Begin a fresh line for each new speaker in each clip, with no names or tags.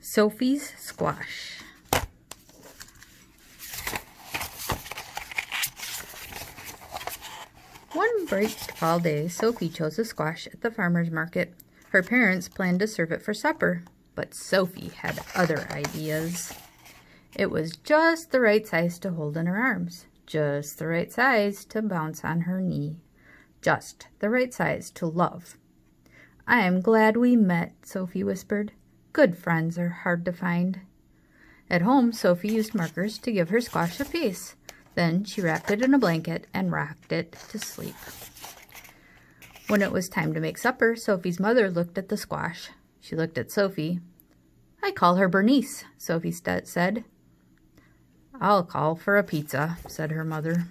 Sophie's squash. One bright fall day, Sophie chose a squash at the farmer's market. Her parents planned to serve it for supper, but Sophie had other ideas. It was just the right size to hold in her arms, just the right size to bounce on her knee, just the right size to love. "I am glad we met," Sophie whispered. "Good friends are hard to find." At home, Sophie used markers to give her squash a face. Then she wrapped it in a blanket and rocked it to sleep. When it was time to make supper, Sophie's mother looked at the squash. She looked at Sophie. "I call her Bernice," Sophie said. "I'll call for a pizza," said her mother.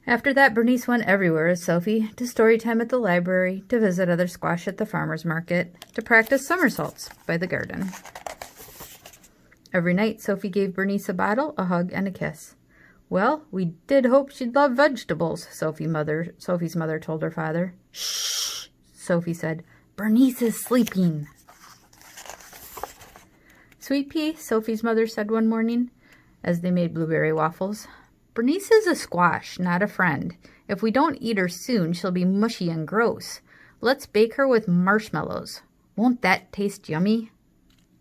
After that, Bernice went everywhere with Sophie, to story time at the library, to visit other squash at the farmer's market, to practice somersaults by the garden. Every night, Sophie gave Bernice a bottle, a hug, and a kiss. "Well, we did hope she'd love vegetables," Sophie's mother told her father. "Shh," Sophie said. "Bernice is sleeping." "Sweet pea," Sophie's mother said one morning, as they made blueberry waffles, "Bernice is a squash, not a friend. If we don't eat her soon, she'll be mushy and gross. Let's bake her with marshmallows. Won't that taste yummy?"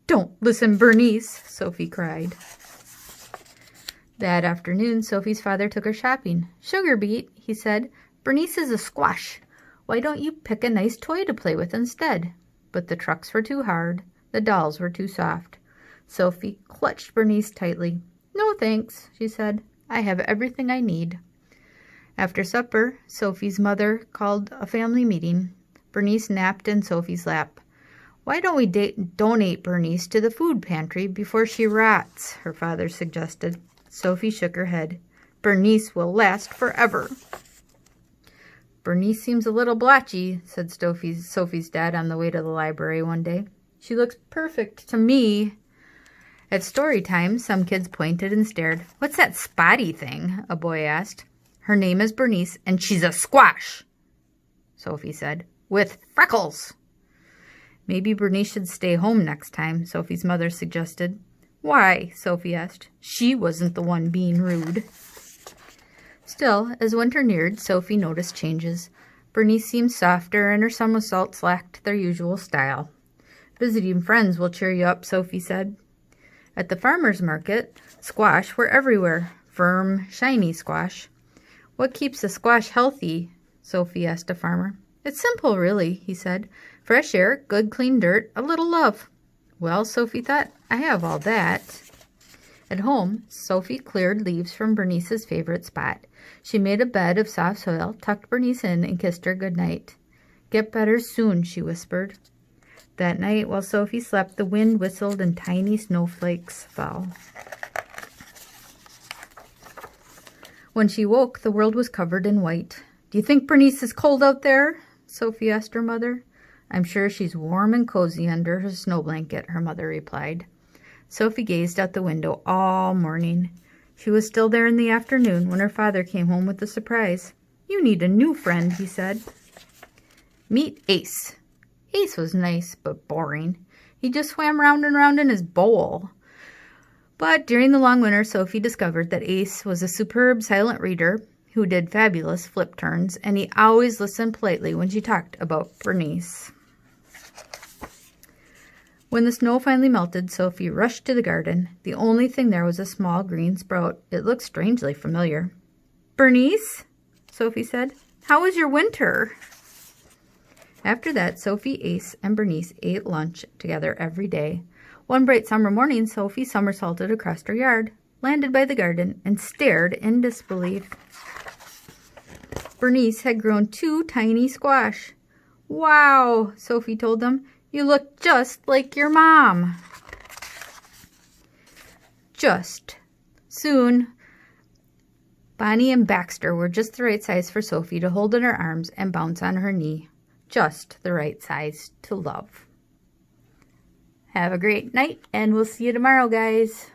"Don't listen, Bernice," Sophie cried. That afternoon, Sophie's father took her shopping. "Sugar beet," he said, "Bernice is a squash. Why don't you pick a nice toy to play with instead?" But the trucks were too hard. The dolls were too soft. Sophie clutched Bernice tightly. "No, thanks," she said. "I have everything I need." After supper, Sophie's mother called a family meeting. Bernice napped in Sophie's lap. "Why don't we donate Bernice to the food pantry before she rots?" her father suggested. Sophie shook her head. "Bernice will last forever." "Bernice seems a little blotchy," said Sophie's dad on the way to the library one day. "She looks perfect to me." At story time, some kids pointed and stared. "What's that spotty thing?" a boy asked. "Her name is Bernice, and she's a squash," Sophie said, "with freckles." "Maybe Bernice should stay home next time," Sophie's mother suggested. "Why?" Sophie asked. She wasn't the one being rude. Still, as winter neared, Sophie noticed changes. Bernice seemed softer, and her somersaults lacked their usual style. "Visiting friends will cheer you up," Sophie said. At the farmer's market, squash were everywhere. Firm, shiny squash. "What keeps a squash healthy?" Sophie asked a farmer. "It's simple, really," he said. "Fresh air, good clean dirt, a little love." Well, Sophie thought, I have all that. At home, Sophie cleared leaves from Bernice's favorite spot. She made a bed of soft soil, tucked Bernice in, and kissed her good night. "Get better soon," she whispered. That night, while Sophie slept, the wind whistled and tiny snowflakes fell. When she woke, the world was covered in white. "Do you think Bernice is cold out there?" Sophie asked her mother. "I'm sure she's warm and cozy under her snow blanket," her mother replied. Sophie gazed out the window all morning. She was still there in the afternoon when her father came home with a surprise. "You need a new friend," he said. "Meet Ace." Ace was nice, but boring. He just swam round and round in his bowl. But during the long winter, Sophie discovered that Ace was a superb silent reader who did fabulous flip turns, and he always listened politely when she talked about Bernice. When the snow finally melted, Sophie rushed to the garden. The only thing there was a small green sprout. It looked strangely familiar. "Bernice," Sophie said, "how was your winter?" After that, Sophie, Ace, and Bernice ate lunch together every day. One bright summer morning, Sophie somersaulted across her yard, landed by the garden, and stared in disbelief. Bernice had grown 2 tiny squash. "Wow," Sophie told them, "you look just like your mom." Soon, Bonnie and Baxter were just the right size for Sophie to hold in her arms and bounce on her knee. Just the right size to love. Have a great night, and we'll see you tomorrow, guys.